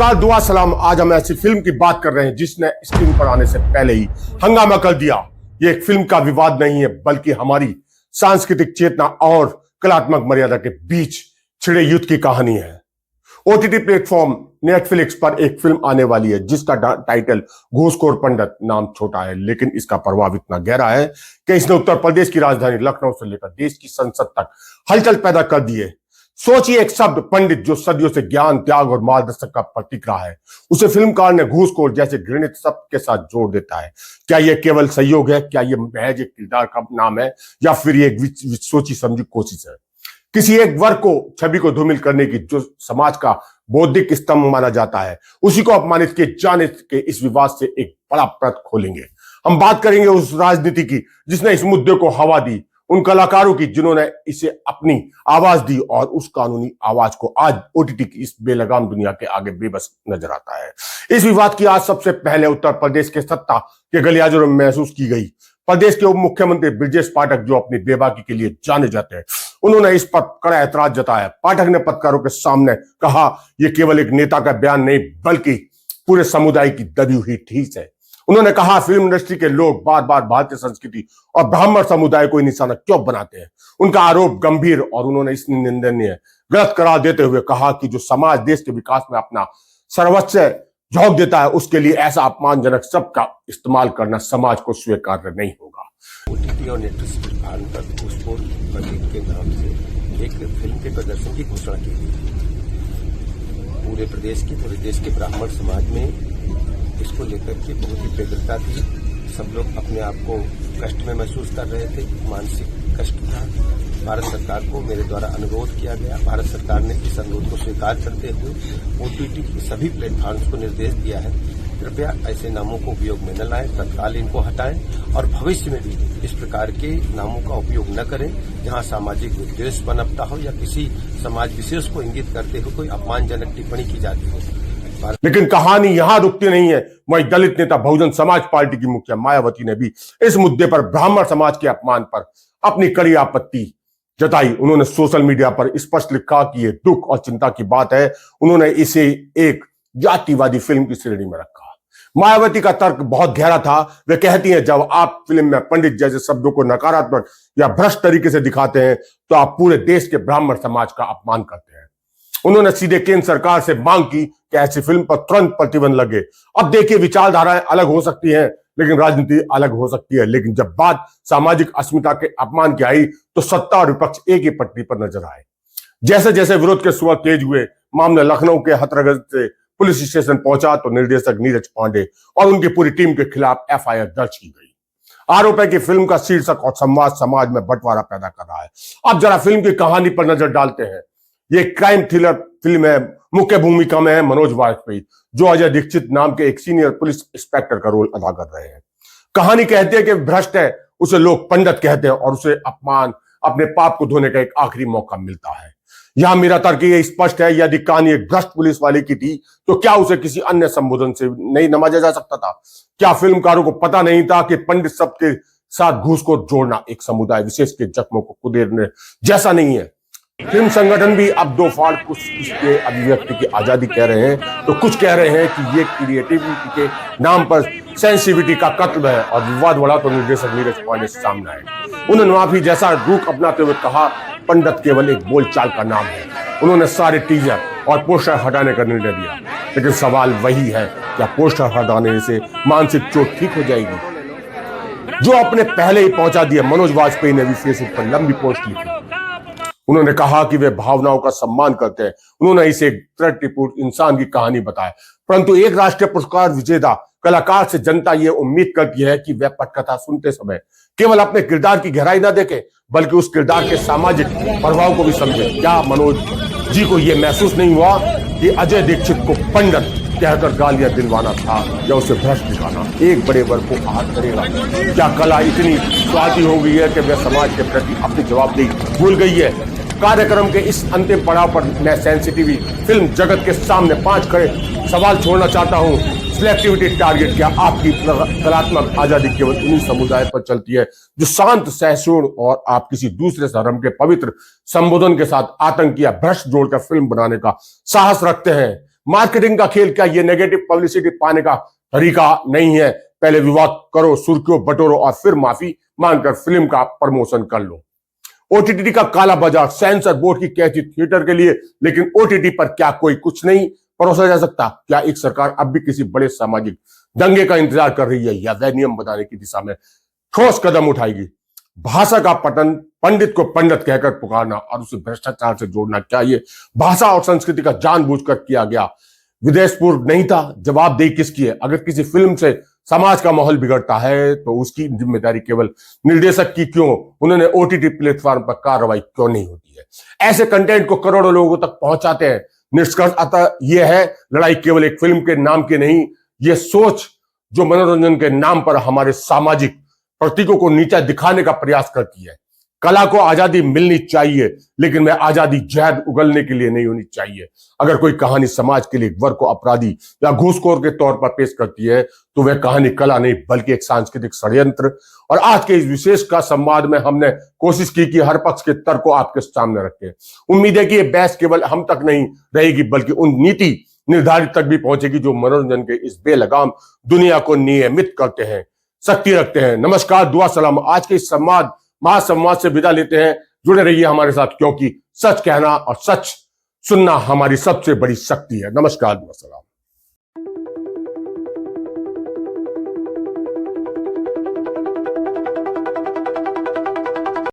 नमस्कार, दुआ सलाम। आज हम ऐसी फिल्म की बात कर रहे हैं जिसने स्क्रीन पर आने से पहले ही हंगामा कर दिया। ये एक फिल्म का विवाद नहीं है, बल्कि हमारी सांस्कृतिक चेतना और कलात्मक मर्यादा के बीच छिड़े युद्ध की कहानी है। ओटीटी प्लेटफॉर्म नेटफ्लिक्स पर एक फिल्म आने वाली है जिसका टाइटल घूसखोर पंडित। नाम छोटा है लेकिन इसका प्रभाव इतना गहरा है कि इसने उत्तर प्रदेश की राजधानी लखनऊ से लेकर देश की संसद तक हलचल पैदा कर दी है। सोचिए, एक शब्द पंडित जो सदियों से ज्ञान, त्याग और मार्गदर्शक का प्रतीक रहा है, उसे फिल्मकार ने घूसखोर जैसे घृणित शब्द के साथ जोड़ देता है। क्या यह केवल सहयोग है? क्या यह महज एक किरदार का नाम है, या फिर ये एक सोची समझी कोशिश है किसी एक वर्ग को छवि को धूमिल करने की, जो समाज का बौद्धिक स्तंभ माना जाता है, उसी को अपमानित किए जाने के इस विवाद से एक बड़ा पृष्ठ खोलेंगे। हम बात करेंगे उस राजनीति की जिसने इस मुद्दे को हवा दी, उन कलाकारों की जिन्होंने इसे अपनी आवाज दी, और उस कानूनी आवाज को आज ओटीटी की इस बेलगाम दुनिया के आगे बेबस नजर आता है। इस विवाद की आज सबसे पहले उत्तर प्रदेश के सत्ता के गलियारों में महसूस की गई। प्रदेश के उप मुख्यमंत्री ब्रजेश पाठक, जो अपनी बेबाकी के लिए जाने जाते हैं, उन्होंने इस पर कड़ा ऐतराज जताया। पाठक ने पत्रकारों के सामने कहा, यह केवल एक नेता का बयान नहीं, बल्कि पूरे समुदाय की दबी हुई ठेस है। उन्होंने कहा, फिल्म इंडस्ट्री के लोग बार बार भारतीय संस्कृति और ब्राह्मण समुदाय को निशाना क्यों बनाते हैं। उनका आरोप गंभीर और उन्होंने इस निंदनीय गलत करार देते हुए कहा कि जो समाज देश के विकास में अपना सर्वस्व झोंक देता है, उसके लिए ऐसा अपमानजनक शब्द का इस्तेमाल करना समाज को स्वीकार्य नहीं होगा। ओटीटी और नेटफ्लिक्स प्लेटफॉर्म पर घूसखोर पंडित के नाम से एक फिल्म के प्रदर्शन की घोषणा की गई। पूरे प्रदेश के ब्राह्मण समाज में इसको लेकर के बहुत ही व्यग्रता थी। सब लोग अपने आप को कष्ट में महसूस कर रहे थे, मानसिक कष्ट था। भारत सरकार को मेरे द्वारा अनुरोध किया गया। भारत सरकार ने इस अनुरोध को स्वीकार करते हुए ओटीटी के सभी प्लेटफॉर्म्स को निर्देश दिया है, कृपया ऐसे नामों को उपयोग में न लाएं, तत्काल इनको हटाएं और भविष्य में भी इस प्रकार के नामों का उपयोग न करें जहां सामाजिक विद्वेष पनपता हो या किसी समाज विशेष को इंगित करते हुए कोई अपमानजनक टिप्पणी की जाती हो। लेकिन कहानी यहां रुकती नहीं है। वहीं दलित नेता बहुजन समाज पार्टी की मुखिया मायावती ने भी इस मुद्दे पर ब्राह्मण समाज के अपमान पर अपनी कड़ी आपत्ति जताई। उन्होंने सोशल मीडिया पर स्पष्ट लिखा कि यह दुख और चिंता की बात है। उन्होंने इसे एक जातिवादी फिल्म की श्रेणी में रखा। मायावती का तर्क बहुत गहरा था। वे कहती हैं, जब आप फिल्म में पंडित जैसे शब्दों को नकारात्मक या भ्रष्ट तरीके से दिखाते हैं तो आप पूरे देश के ब्राह्मण समाज का अपमान करते हैं। उन्होंने सीधे केंद्र सरकार से मांग की कि ऐसी फिल्म पर तुरंत प्रतिबंध लगे। अब देखिए, विचारधाराएं अलग हो सकती हैं लेकिन राजनीति अलग हो सकती है। लेकिन जब बात सामाजिक अस्मिता के अपमान की आई तो सत्ता और विपक्ष एक ही पटरी पर नजर आए। जैसे जैसे विरोध के सुर तेज हुए, मामला लखनऊ के हथरगंज से पुलिस स्टेशन पहुंचा तो निर्देशक नीरज पांडे और उनकी पूरी टीम के खिलाफ एफआईआर दर्ज की गई। आरोप है कि फिल्म का शीर्षक और संवाद समाज में बंटवारा पैदा कर रहा है। अब जरा फिल्म की कहानी पर नजर डालते हैं। ये क्राइम थ्रिलर फिल्म है। मुख्य भूमिका में है मनोज वाजपेयी, जो अजय दीक्षित नाम के एक सीनियर पुलिस इंस्पेक्टर का रोल अदा कर रहे हैं। कहानी कहती है कि भ्रष्ट है, उसे लोग पंडित कहते हैं और उसे अपने पाप को धोने का एक आखिरी मौका मिलता है। यहां मेरा तर्क ये स्पष्ट है, यदि कहानी एक भ्रष्ट पुलिस वाले की थी तो क्या उसे किसी अन्य संबोधन से नहीं नवाजा जा सकता था? क्या फिल्मकारों को पता नहीं था कि पंडित शब्द के साथ घूस को जोड़ना एक समुदाय विशेष के जख्मों को कुदेरने जैसा नहीं है? फिल्म संगठन भी अब दो फाड़, कुछ इसके अभिव्यक्ति की आजादी कह रहे हैं तो कुछ कह रहे हैं कि ये क्रिएटिविटी के नाम पर सेंसिटिविटी का कत्ल है। और विवाद बढ़ा तो निर्देशक नीरज पांडे सामने आए। उन्होंने माफी जैसा रुख अपनाते हुए कहा, पंडित केवल एक बोलचाल का नाम है। उन्होंने सारे टीजर और पोस्टर हटाने का निर्णय दिया। लेकिन सवाल वही है, क्या पोस्टर हटाने से मानसिक चोट ठीक हो जाएगी? जो अपने पहले ही पहुंचा दिया। मनोज वाजपेयी ने भी फेसबुक पर लंबी पोस्ट लिखी। उन्होंने कहा कि वे भावनाओं का सम्मान करते हैं। उन्होंने इसे एक त्रुटिपूर्ण इंसान की कहानी बताया। परंतु एक राष्ट्रीय पुरस्कार विजेता कलाकार से जनता ये उम्मीद करती है कि वह पटकथा सुनते समय केवल अपने किरदार की गहराई ना देखे, बल्कि उस किरदार के सामाजिक प्रभाव को भी समझे। क्या मनोज जी को यह महसूस नहीं हुआ कि अजय दीक्षित को पंडित कहकर गालियां दिलवाना था या उसे भ्रष्ट दिखाना एक बड़े वर्ग को आहत करेगा? क्या कला इतनी स्वार्थी हो गई है कि वह समाज के प्रति अपनी जवाबदेही भूल गई है? कार्यक्रम के इस अंतिम पड़ाव पर मैं सेंसिटिव फिल्म जगत के सामने 5 खड़े सवाल छोड़ना चाहता हूं। सिलेक्टिविटी टारगेट, क्या आपकी कलात्मक आजादी केवल उन्हीं समुदाय पर चलती है जो शांत, सहिष्णु और आप किसी दूसरे धर्म के पवित्र संबोधन के साथ आतंक या भ्रष्ट जोड़कर फिल्म बनाने का साहस रखते हैं? मार्केटिंग का खेल क्या ये नेगेटिव पब्लिसिटी पाने का तरीका नहीं है। पहले विवाद करो, सुर्खियों बटोरो और फिर माफी मांगकर फिल्म का प्रमोशन कर लो। ओटीटी का काला बाजार, सेंसर बोर्ड की कैची थिएटर के लिए, लेकिन ओटीटी पर क्या कोई कुछ नहीं परोसा जा सकता? क्या एक सरकार अब भी किसी बड़े सामाजिक दंगे का इंतजार कर रही है या वह नियम बनाने की दिशा में ठोस कदम उठाएगी? भाषा का पतन, पंडित को पंडित कहकर पुकारना और उसे भ्रष्टाचार से जोड़ना, क्या ये भाषा और संस्कृति का जानबूझकर किया गया विदेश पूर्व नहीं था? जवाबदेही किसकी है? अगर किसी फिल्म से समाज का माहौल बिगड़ता है तो उसकी जिम्मेदारी केवल निर्देशक की क्यों? उन्होंने ओटीटी प्लेटफॉर्म पर कार्रवाई क्यों नहीं होती है? ऐसे कंटेंट को करोड़ों लोगों तक पहुंचाते हैं। निष्कर्ष अतः यह है, लड़ाई केवल एक फिल्म के नाम की नहीं, यह सोच जो मनोरंजन के नाम पर हमारे सामाजिक प्रतीकों को नीचा दिखाने का प्रयास करती है। कला को आजादी मिलनी चाहिए, लेकिन वह आजादी जहर उगलने के लिए नहीं होनी चाहिए। अगर कोई कहानी समाज के लिए एक वर्ग को अपराधी या घूसखोर के तौर पर पेश करती है तो वह कहानी कला नहीं बल्कि एक सांस्कृतिक षड्यंत्र। और आज के इस विशेष का संवाद में हमने कोशिश की कि हर पक्ष के तर्क को आपके सामने रखें। उम्मीद है कि यह बहस केवल हम तक नहीं रहेगी बल्कि उन नीति निर्धारित तक भी पहुंचेगी जो मनोरंजन के इस बेलगाम दुनिया को नियमित करते हैं, शक्ति रखते हैं। नमस्कार, दुआ सलाम। आज के इस संवाद महासंवाद से विदा लेते हैं। जुड़े रहिए हमारे साथ, क्योंकि सच कहना और सच सुनना हमारी सबसे बड़ी शक्ति है। नमस्कार, दुआ सलाम।